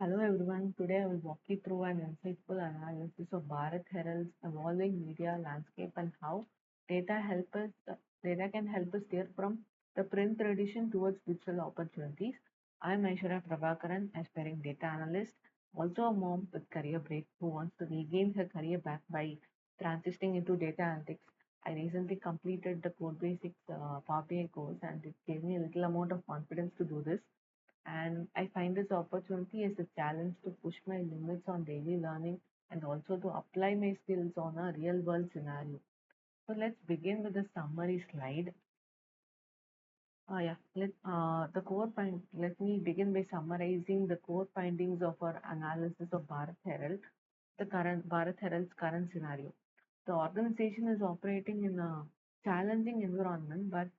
Hello everyone. Today I will walk you through an insightful analysis of Bharat Herald's evolving media landscape and how data help us data can help us steer from the print tradition towards digital opportunities. I'm Aishwarya Prabhakaran, aspiring data analyst, also a mom with career break who wants to regain her career back by transitioning into data analytics. I recently completed the Codebasics Power BI course and it gave me a little amount of confidence to do this, and I find this opportunity as a challenge to push my limits on daily learning and also to apply my skills on a real world scenario. So let's begin with the summary slide. Let me begin by summarizing the core findings of our analysis of Bharat Herald, the current Bharat Herald's current scenario. The organization is operating in a challenging environment, but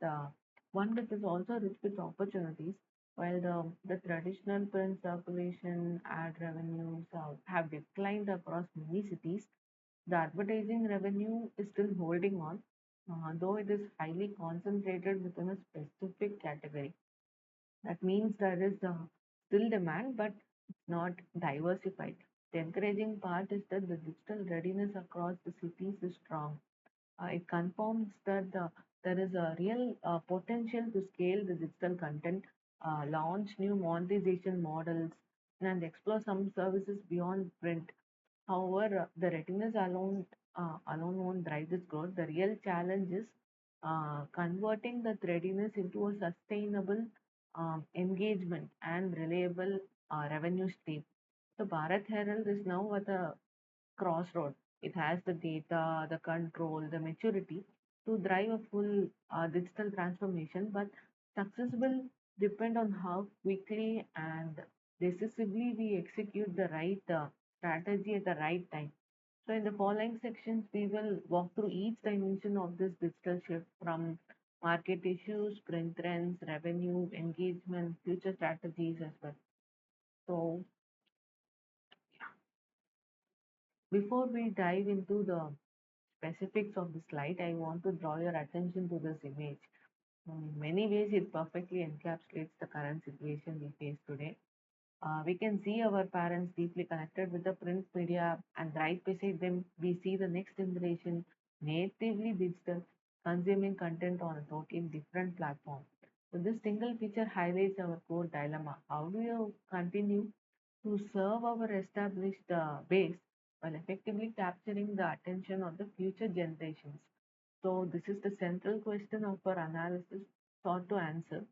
one that is also rich with opportunities. While the traditional print circulation ad revenues have declined across many cities, the advertising revenue is still holding on, though it is highly concentrated within a specific category. That means there is still demand, but it's not diversified. The encouraging part is that the digital readiness across the cities is strong. It confirms that there is a real potential to scale the digital content, launch new monetization models, and explore some services beyond print. However, the readiness alone won't drive this growth. The real challenge is converting that readiness into a sustainable engagement and reliable revenue stream. So Bharat Herald is now at a crossroad. It has the data, the control, the maturity to drive a full digital transformation, but success will depend on how quickly and decisively we execute the right strategy at the right time. So, in the following sections, we will walk through each dimension of this digital shift from market issues, print trends, revenue, engagement, future strategies as well. So, before we dive into the specifics of the slide, I want to draw your attention to this image. In many ways, it perfectly encapsulates the current situation we face today. We can see our parents deeply connected with the print media, and right beside them, we see the next generation natively digital, consuming content on a totally different platform. So, this single picture highlights our core dilemma. How do you continue to serve our established base while effectively capturing the attention of the future generations? So, this is the central question of our analysis sought to answer.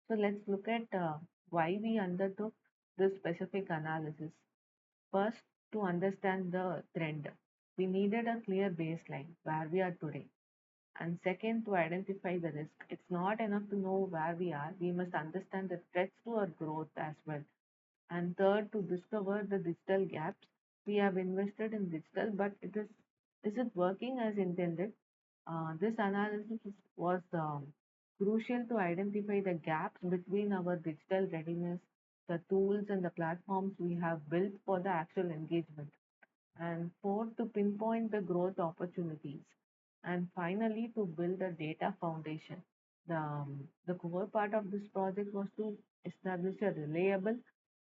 So, let's look at why we undertook this specific analysis. First, to understand the trend, we needed a clear baseline where we are today. And second, to identify the risk. It's not enough to know where we are, we must understand the threats to our growth as well. And third, to discover the digital gaps. We have invested in digital, but is it working as intended? This analysis was crucial to identify the gaps between our digital readiness, the tools and the platforms we have built for the actual engagement, and fourth, to pinpoint the growth opportunities, and finally, to build a data foundation. The core part of this project was to establish a reliable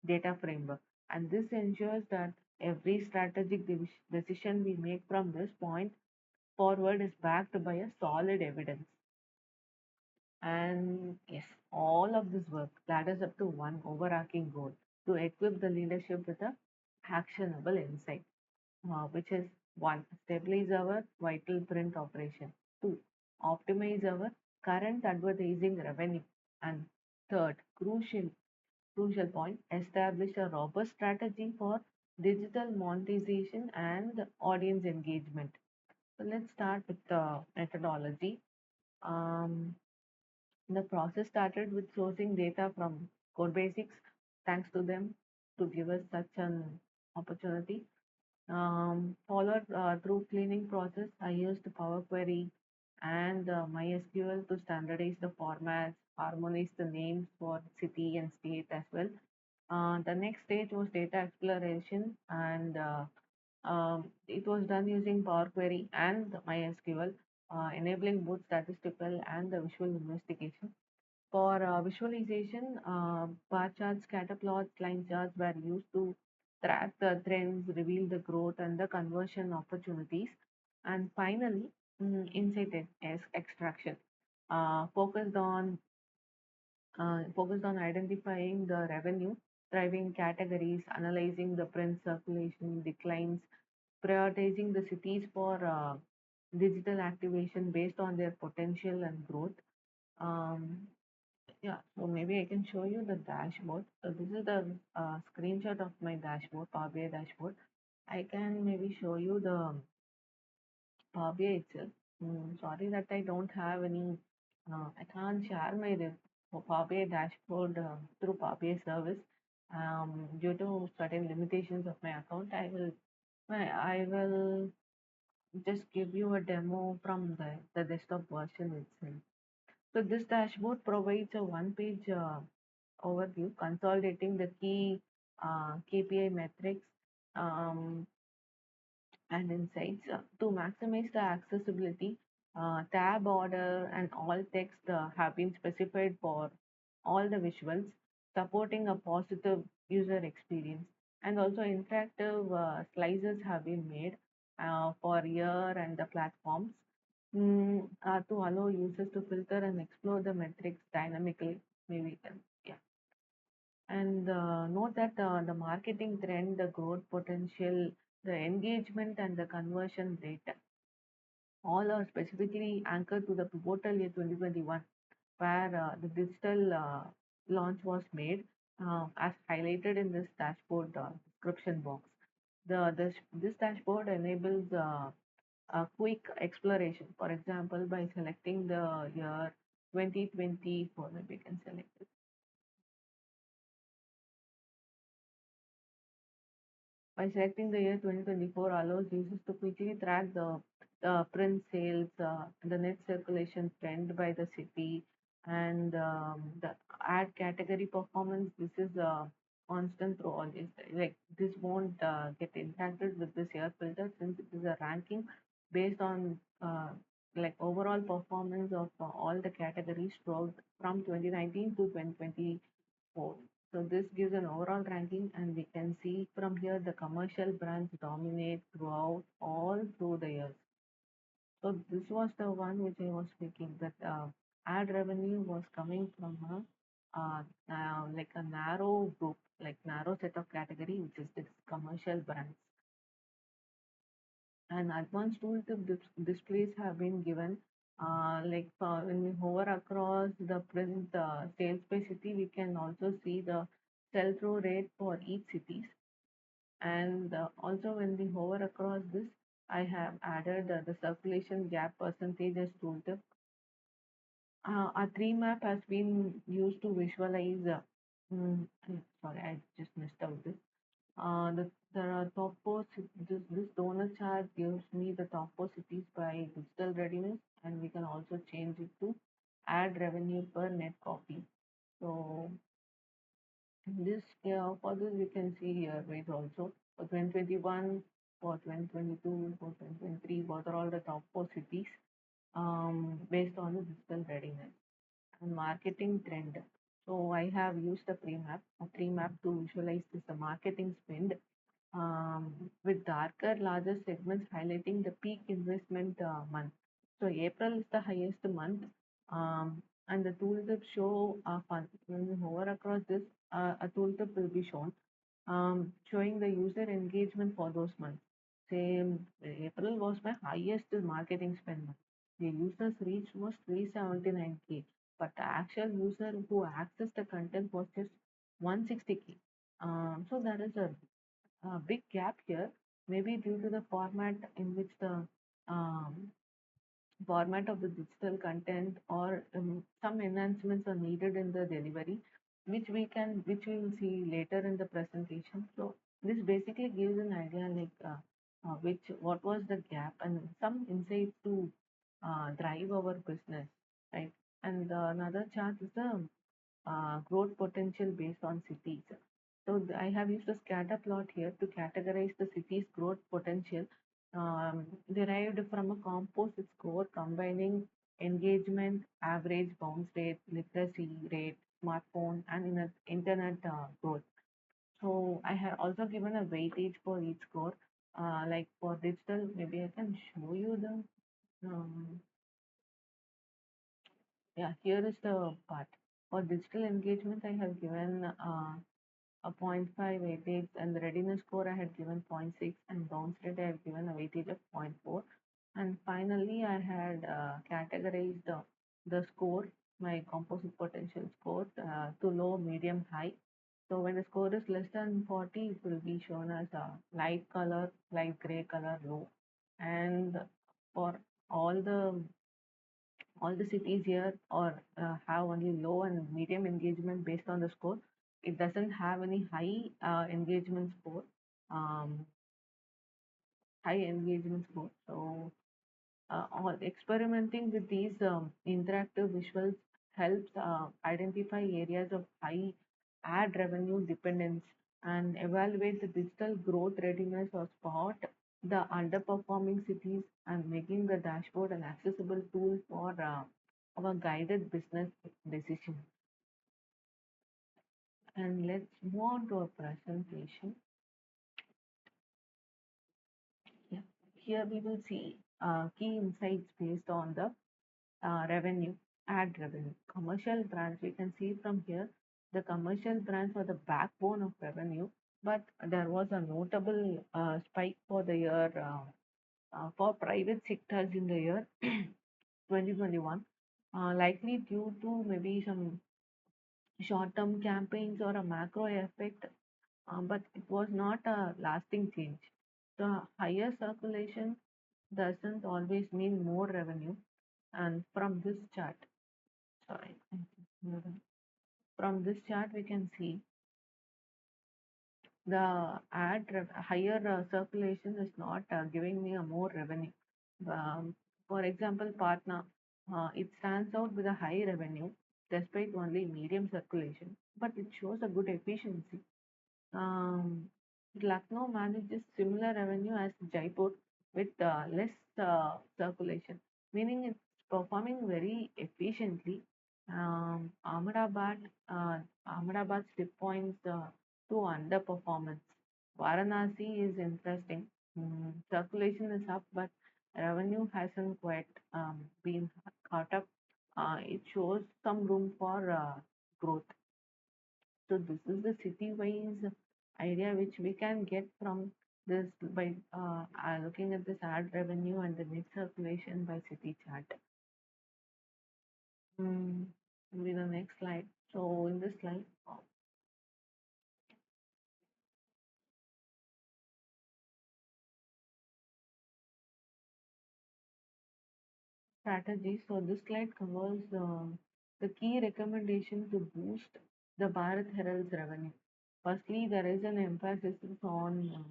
data framework, and this ensures that every strategic decision we make from this point forward is backed by a solid evidence. And yes, all of this work ladders up to one overarching goal, to equip the leadership with a actionable insight, which is one, stabilize our vital print operation, two, optimize our current advertising revenue, and third, crucial point, establish a robust strategy for digital monetization and audience engagement. So let's start with the methodology. Um, the process started with sourcing data from Codebasics. Thanks to them to give us such an opportunity. Followed through cleaning process, I used Power Query and MySQL to standardize the formats, harmonize the names for city and state as well. The next stage was data exploration, and it was done using Power Query and MySQL, enabling both statistical and the visual investigation. For visualization, bar charts, scatter plots, line charts were used to track the trends, reveal the growth and the conversion opportunities. And finally, insight extraction, uh, focused on focused on identifying the revenue driving categories, analyzing the print circulation declines, prioritizing the cities for digital activation based on their potential and growth. Um, yeah, so maybe I can show you the dashboard. So this is the screenshot of my dashboard, Power BI dashboard. I can maybe show you the Power BI itself. Sorry that I don't have any, I can't share my Power BI dashboard through Power BI service. Due to certain limitations of my account, I will just give you a demo from the desktop version itself. So this dashboard provides a one-page overview, consolidating the key KPI metrics um, and insights to maximize the accessibility. Tab order and all text have been specified for all the visuals, supporting a positive user experience. And also interactive slices have been made for year and the platforms to allow users to filter and explore the metrics dynamically. Maybe yeah. And note that the marketing trend, the growth potential, the engagement, and the conversion rate all are specifically anchored to the pivotal year 2021, where the digital launch was made, as highlighted in this dashboard description box. This dashboard enables a quick exploration. For example, by selecting the year 2024, maybe we can select it. By selecting the year 2024 allows users to quickly track the print sales, the net circulation trend by the city, and the ad category performance. This is constant through all this. Like this won't get impacted with this year filter since it is a ranking based on like overall performance of all the categories throughout from 2019 to 2024. So this gives an overall ranking, and we can see from here the commercial brands dominate throughout all through the years. So this was the one which I was speaking that ad revenue was coming from like a narrow group, like narrow set of category, which is this commercial brands. And advanced tooltip displays have been given. Like when we hover across the print sales by city, we can also see the sell-through rate for each cities. And also when we hover across this, I have added the circulation gap percentage as tooltip. A tree map has been used to visualize. Sorry, I just missed out this. The top four, this donut chart gives me the top four cities by digital readiness, and we can also change it to ad revenue per net copy. So this for this we can see here right also for 2021, for 2022, for 2023, what are all the top four cities based on the digital readiness and marketing trend. So I have used a tree map to visualize this the marketing spend with darker, larger segments highlighting the peak investment month. So April is the highest month, and the tooltip show fun. When we hover across this, a tooltip will be shown, showing the user engagement for those months. Say April was my highest marketing spend month. The users reach was 379K, but the actual user who accessed the content was just 160K. So there is a big gap here, maybe due to the format in which the um, format of the digital content or some enhancements are needed in the delivery, which we will see later in the presentation. So this basically gives an idea like which what was the gap and some insights to drive our business, right? And another chart is the growth potential based on cities. So I have used a scatter plot here to categorize the city's growth potential derived from a composite score combining engagement, average bounce rate, literacy rate, smartphone, and internet growth. So I have also given a weightage for each score. Like for digital, maybe I can show you the. Um, yeah, here is the part. For digital engagement, I have given a zero point 0.5 weightage, and the readiness score I had given zero point 0.6, and bounce rate I have given a weightage of zero point 0.4. And finally, I had categorized the score, my composite potential score, to low, medium, high. So when the score is less than 40, it will be shown as a light color, light gray color, low. And for all the all the cities here or have only low and medium engagement based on the score. It doesn't have any engagement score, um, high engagement score. So all experimenting with these interactive visuals helps identify areas of high ad revenue dependence and evaluate the digital growth readiness or spot the underperforming cities and making the dashboard an accessible tool for our guided business decision. And let's move on to a presentation. Yeah. Here we will see key insights based on the revenue, ad revenue. Commercial brands, we can see from here, the commercial brands are the backbone of revenue, but there was a notable spike for the year for private sectors in the year 2021, likely due to maybe some short-term campaigns or a macro effect, but it was not a lasting change. The higher circulation doesn't always mean more revenue, and from this chart, sorry. From this chart, we can see the higher circulation is not giving me a more revenue. For example, Patna, it stands out with a high revenue despite only medium circulation, but it shows a good efficiency. Um, Lucknow manages similar revenue as Jaipur with less circulation, meaning it's performing very efficiently. Ahmedabad slip points to underperformance. Varanasi is interesting. Circulation is up, but revenue hasn't quite been caught up. It shows some room for growth. So this is the city-wise idea which we can get from this by looking at this ad revenue and the net circulation by city chart. Maybe the next slide. So in this slide, strategy. So this slide covers the key recommendation to boost the Bharat Herald's revenue. Firstly, there is an emphasis on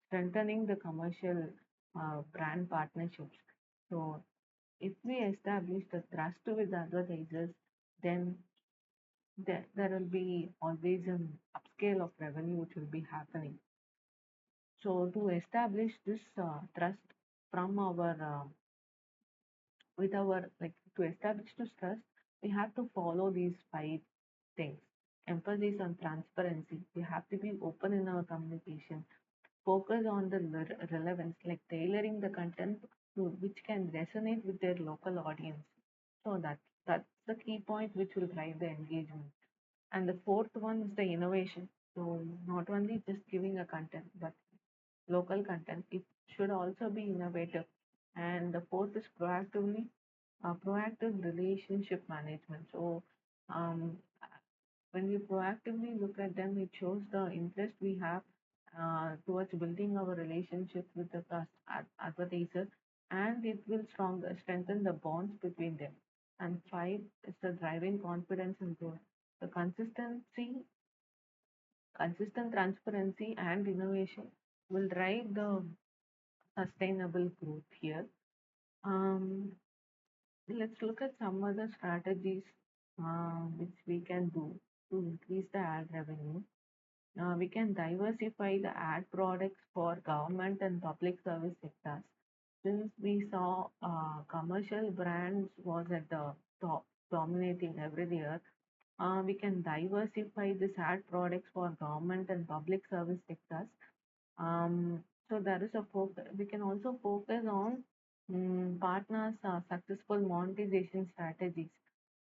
strengthening the commercial brand partnerships. So if we establish the trust with advertisers, then there will be always an upscale of revenue which will be happening. So to establish this trust from our with our like to establish this trust, we have to follow these five things. Emphasis on transparency. We have to be open in our communication. Focus on the relevance, like tailoring the content to which can resonate with their local audience. So that's the key point which will drive the engagement. And the fourth one is the innovation. So not only just giving a content, but local content, it should also be innovative. And the fourth is proactive relationship management. So um, when we proactively look at them, it shows the interest we have towards building our relationship with the advertiser, and it will strengthen the bonds between them. And five is the driving confidence and growth. The consistent transparency and innovation will drive the sustainable growth here. Um, let's look at some other strategies which we can do to increase the ad revenue. We can diversify the ad products for government and public service sectors. Since we saw commercial brands was at the top, dominating every year, we can diversify this ad products for government and public service sectors. So there is a focus. We can also focus on partners' successful monetization strategies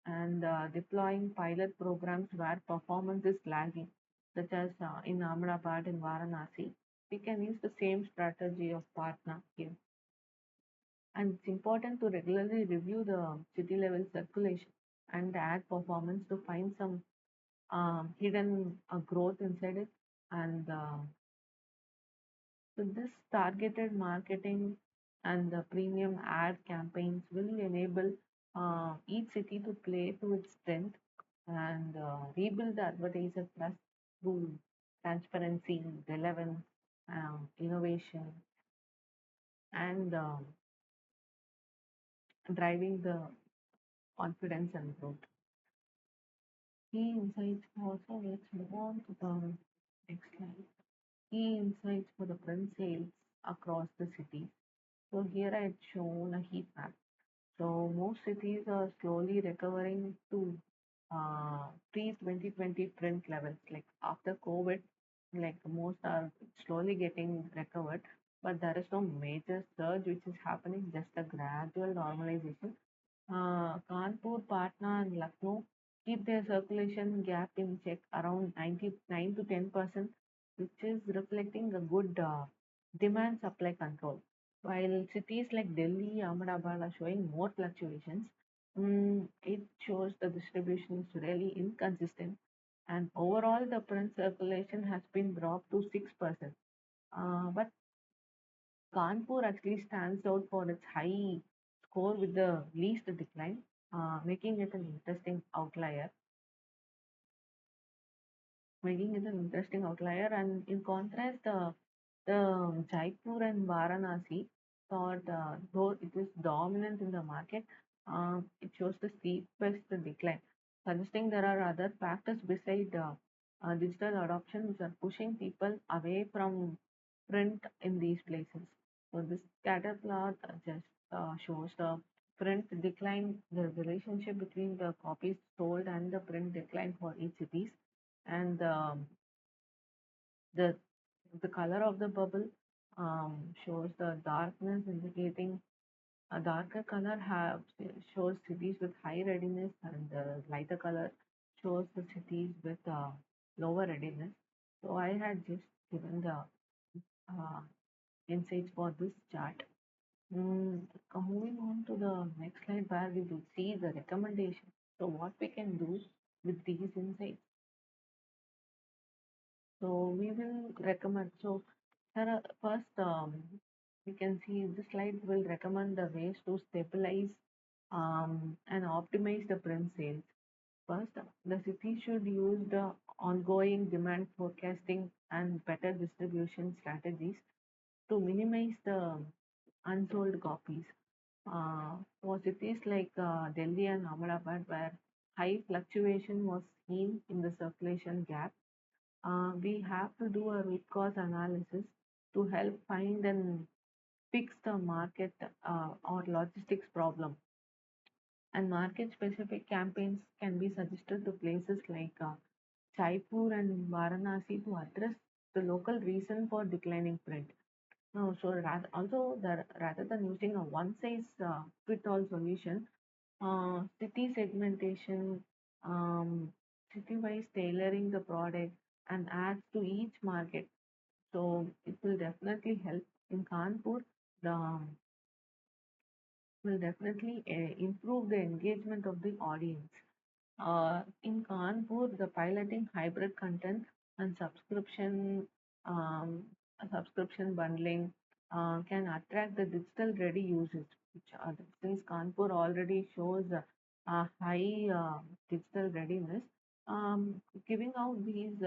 and deploying pilot programs where performance is lagging, such as in Ahmedabad and Varanasi. We can use the same strategy of partner here. And it's important to regularly review the city level circulation and ad performance to find some hidden growth inside it. And so this targeted marketing and the premium ad campaigns will enable each city to play to its strength and rebuild the advertiser trust through transparency, relevance, innovation, and driving the confidence and growth. Key insights for, so let's move on to the next slide. Key insights for the print sales across the cities. So here I had shown a heat map. So most cities are slowly recovering to pre-2020 print levels. Like after COVID, like most are slowly getting recovered, but there is no major surge which is happening, just a gradual normalization. Kanpur, Patna, and Lucknow keep their circulation gap in check around 99 to 10%, which is reflecting a good demand supply control. While cities like Delhi, Ahmedabad are showing more fluctuations, it shows the distribution is really inconsistent. And overall, the print circulation has been dropped to 6%. But Kanpur actually stands out for its high score with the least decline, making it an interesting outlier. And in contrast, the Jaipur and Varanasi thought, though it is dominant in the market, it shows the steepest decline, suggesting there are other factors beside digital adoption which are pushing people away from print in these places. So this scatter plot just shows the print decline, the relationship between the copies sold and the print decline for each cities, and the the color of the bubble shows the darkness, indicating a darker color shows cities with high readiness, and the lighter color shows the cities with lower readiness. So I had just given the uh, insights for this chart. Moving on to the next slide where we will see the recommendation. So what we can do with these insights. So we will recommend. So Sarah, first, we can see this slide will recommend the ways to stabilize and optimize the print sales. First, the city should use the ongoing demand forecasting and better distribution strategies to minimize the unsold copies. For cities like Delhi and Ahmedabad, where high fluctuation was seen in the circulation gap, we have to do a root cause analysis to help find and fix the market or logistics problem. And market specific campaigns can be suggested to places like Jaipur and Varanasi to address the local reason for declining print. No, so rather than using a one size fit all solution, city segmentation, um, city wise tailoring the product and ads to each market. So it will definitely help in Kanpur. The will definitely improve the engagement of the audience. In Kanpur, the piloting hybrid content and um, subscription bundling can attract the digital ready users, which are since Kanpur already shows a high digital readiness. Giving out these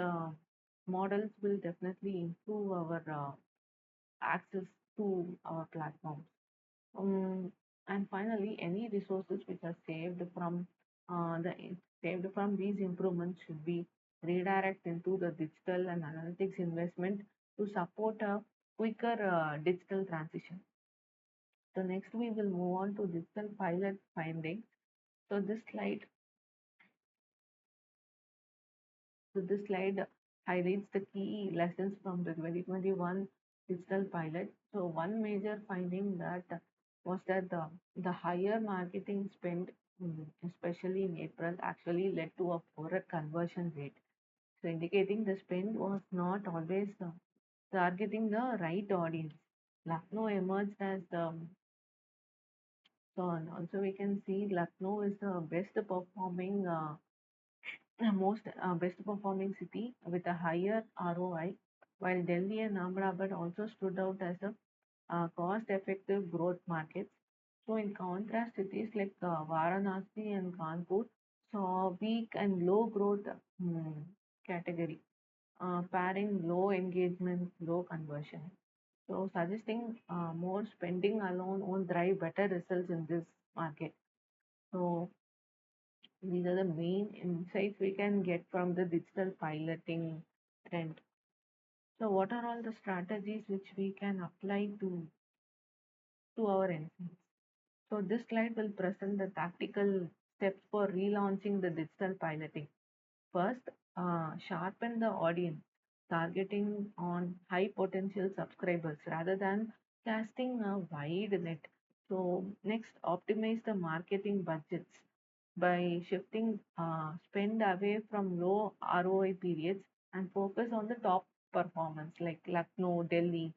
models will definitely improve our access to our platforms. Um, and finally, any resources which are saved from these improvements should be redirected into the digital and analytics investment to support a quicker digital transition. So next we will move on to digital pilot findings. So this slide So this slide highlights the key lessons from the 2021 digital pilot. So one major finding that was that the higher marketing spend, especially in April, actually led to a poorer conversion rate. So indicating the spend was not always targeting the right audience. Lucknow emerged as the so and also we can see Lucknow is the best performing most best performing city with a higher ROI, while Delhi and Ahmedabad also stood out as a cost-effective growth markets. So, in contrast, cities like Varanasi and Kanpur saw weak and low growth category, pairing low engagement, low conversion. So, suggesting more spending alone won't drive better results in this market. So, these are the main insights we can get from the digital piloting trend. So, what are all the strategies which we can apply to our insights? So, this slide will present the tactical steps for relaunching the digital piloting. First, sharpen the audience, targeting on high potential subscribers rather than casting a wide net. So, next, optimize the marketing budgets by shifting spend away from low ROI periods and focus on the top performance like Lucknow, Delhi.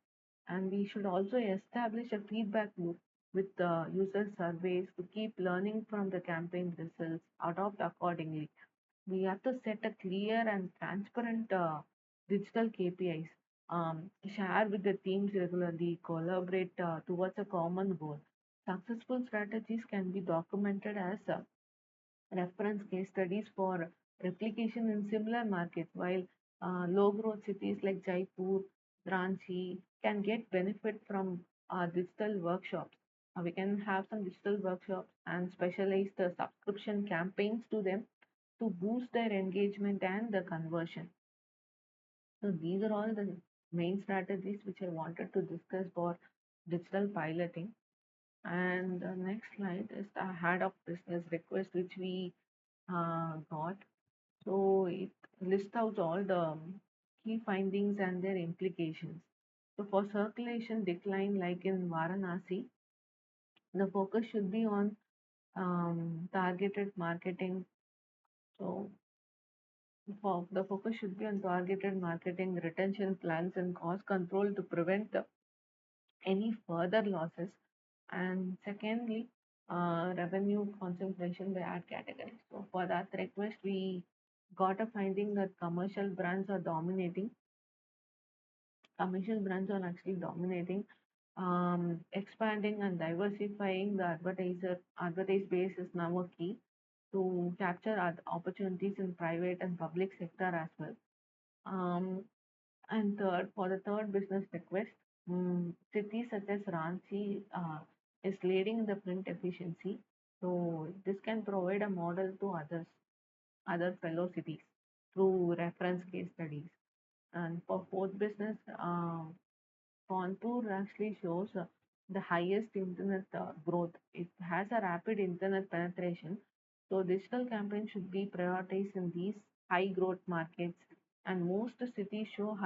And we should also establish a feedback loop with the user surveys to keep learning from the campaign results, adopt accordingly. We have to set a clear and transparent digital KPIs, share with the teams regularly, collaborate towards a common goal. Successful strategies can be documented as reference case studies for replication in similar markets, while low growth cities like Jaipur, Ranchi can get benefit from digital workshops. We can have some digital workshops and specialized subscription campaigns to them to boost their engagement and the conversion. So these are all the main strategies which I wanted to discuss for digital piloting. And the next slide is the head of business request which we got. So it lists out all the key findings and their implications. So for circulation decline, like in Varanasi, the focus should be on targeted marketing. So for the focus should be on targeted marketing, retention plans, and cost control to prevent any further losses. And secondly, revenue concentration by ad category. So for that request, we got a finding that commercial brands are actually dominating. Expanding and diversifying the advertise base is now a key to capture opportunities in private and public sector as well. Um, and third, for the third business request, cities such as Ranchi is leading the print efficiency. So this can provide a model to other fellow cities through reference case studies. And for fourth business, Kanpur actually shows the highest internet growth. It has a rapid internet penetration. So digital campaigns should be prioritized in these high growth markets. And most cities show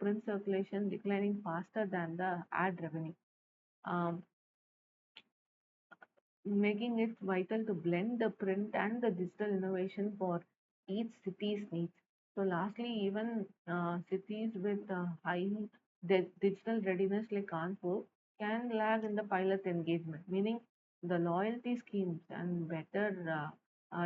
print circulation declining faster than the ad revenue. Um, Making it vital to blend the print and the digital innovation for each city's needs. So, lastly, even cities with high digital readiness like Kanpur can lag in the pilot engagement, meaning the loyalty schemes and better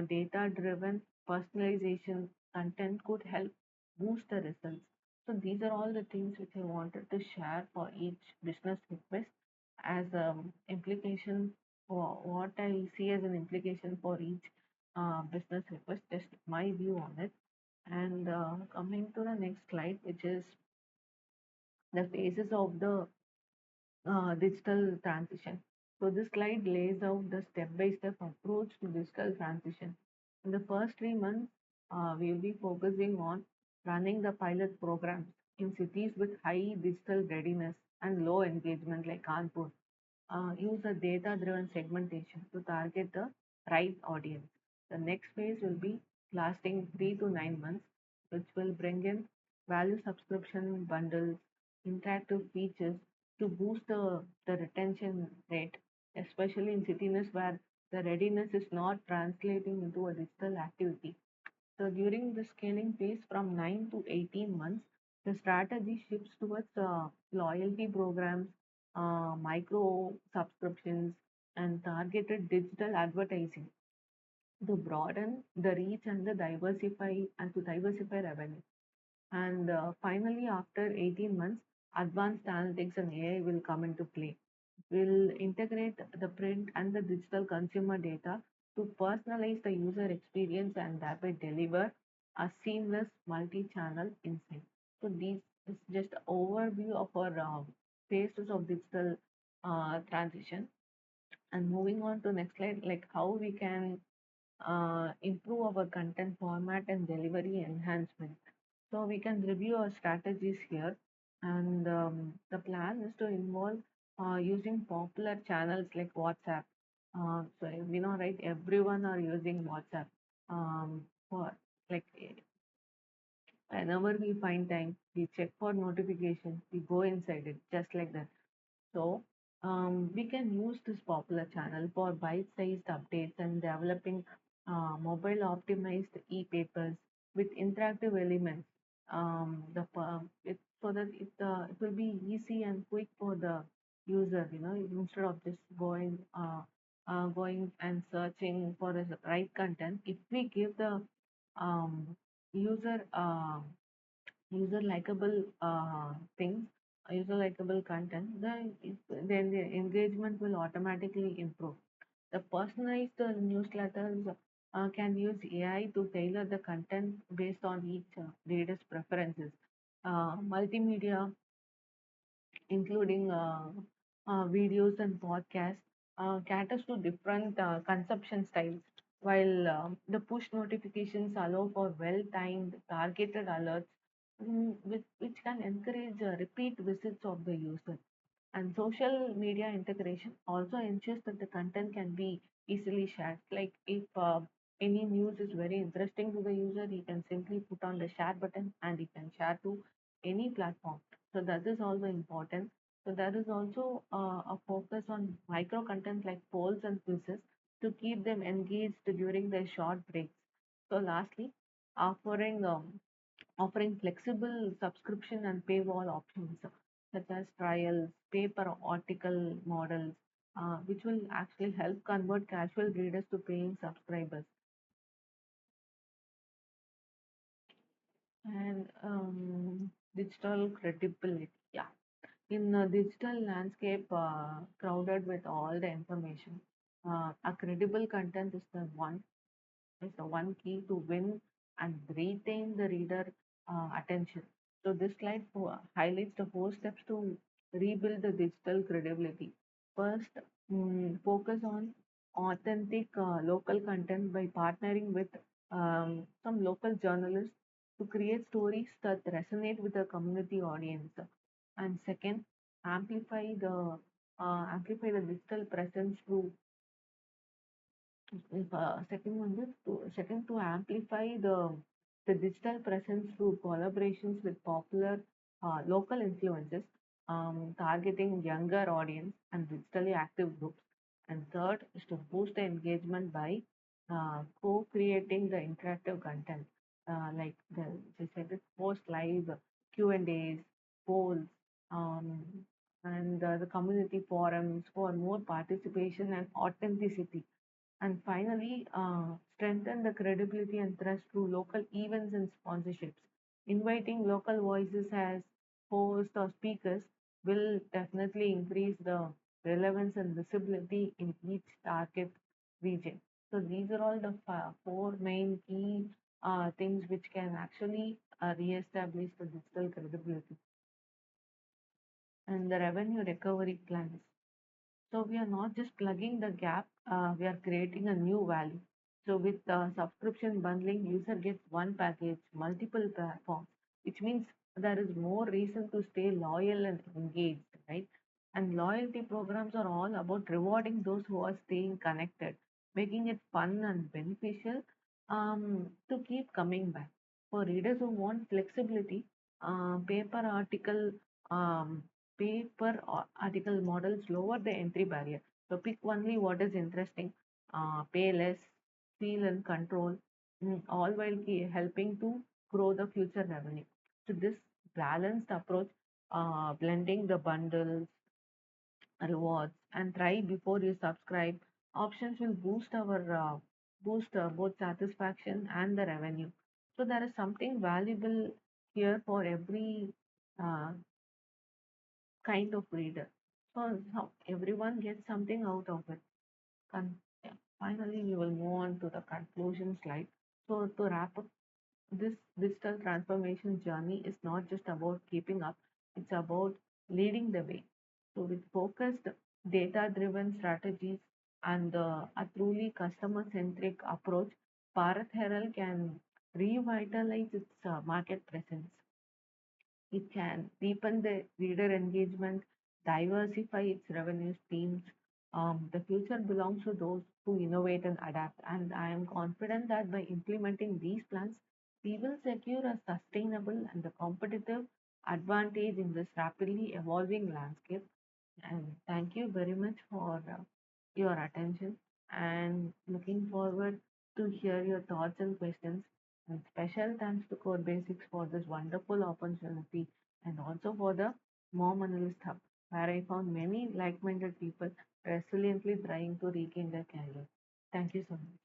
data driven personalization content could help boost the results. So, these are all the things which I wanted to share for each business request as implication for what I see as an implication for each business request, just my view on it. And coming to the next slide, which is the phases of the digital transition. So this slide lays out the step-by-step approach to digital transition. In the first 3 months, we'll be focusing on running the pilot programs in cities with high digital readiness and low engagement like Kanpur. use a data-driven segmentation to target the right audience. The next phase will be lasting 3 to 9 months, which will bring in value subscription bundles, interactive features to boost the retention rate, especially in cities where the readiness is not translating into a digital activity. So during the scaling phase from 9 to 18 months, the strategy shifts towards loyalty programs, micro subscriptions, and targeted digital advertising to broaden the reach and to diversify revenue. And finally, after 18 months, advanced analytics and AI will come into play. We'll integrate the print and the digital consumer data to personalize the user experience and thereby deliver a seamless multi-channel insight. So this is just an overview of our phases of digital transition. And moving on to next slide, like how we can improve our content format and delivery enhancement. So we can review our strategies here, and the plan is to involve using popular channels like WhatsApp. So we know, right? Everyone are using WhatsApp. For like whenever we find time, we check for notifications, we go inside it, just like that. So we can use this popular channel for bite-sized updates and developing mobile-optimized e-papers with interactive elements. So that it will be easy and quick for the user. Instead of just going and searching for the right content, if we give the um, user user likable things, user likable content, then the engagement will automatically improve. The personalized newsletters can use AI to tailor the content based on each reader's preferences. Multimedia including videos and podcasts, caters to different consumption styles, while the push notifications allow for well-timed, targeted alerts, which can encourage repeat visits of the user. And social media integration also ensures that the content can be easily shared. Like if any news is very interesting to the user, he can simply put on the share button and he can share to any platform. So that is also important. So there is also a focus on micro content like polls and quizzes to keep them engaged during their short breaks. So lastly, offering offering flexible subscription and paywall options such as trials, paper article models, which will actually help convert casual readers to paying subscribers. And digital credibility. Yeah. In a digital landscape crowded with all the information, a credible content is the one key to win and retain the reader attention. So this slide highlights the 4 steps to rebuild the digital credibility. First, focus on authentic local content by partnering with some local journalists to create stories that resonate with the community audience. And second, amplify the amplify the digital presence through if, second to amplify the digital presence through collaborations with popular local influencers, targeting younger audience and digitally active groups. And third is to boost the engagement by co-creating the interactive content, like just said, post live Q&As, polls, um, and the community forums for more participation and authenticity. And finally, strengthen the credibility and trust through local events and sponsorships. Inviting local voices as hosts or speakers will definitely increase the relevance and visibility in each target region. So these are all the four main key things which can actually re-establish the digital credibility and the revenue recovery plans. So we are not just plugging the gap, we are creating a new value. So with subscription bundling, user gets one package, multiple platforms, which means there is more reason to stay loyal and engaged, right? And loyalty programs are all about rewarding those who are staying connected, making it fun and beneficial to keep coming back. For readers who want flexibility, paper um, article models lower the entry barrier. So pick only what is interesting, pay less, feel in control, all while helping to grow the future revenue. So this balanced approach, blending the bundles, rewards, and try before you subscribe options will boost both satisfaction and the revenue. So there is something valuable here for every uh, kind of reader. So everyone gets something out of it. Yeah. Finally, we will move on to the conclusion slide. So to wrap up, this digital transformation journey is not just about keeping up, it's about leading the way. So, with focused, data driven strategies and a truly customer centric approach, Bharat Herald can revitalize its market presence. It can deepen the reader engagement, diversify its revenue streams. The future belongs to those who innovate and adapt. And I am confident that by implementing these plans, we will secure a sustainable and a competitive advantage in this rapidly evolving landscape. And thank you very much for your attention and looking forward to hear your thoughts and questions. And special thanks to Core Basics for this wonderful opportunity and also for the Mom Analyst Hub, where I found many like minded people resiliently trying to regain their career. Thank you so much.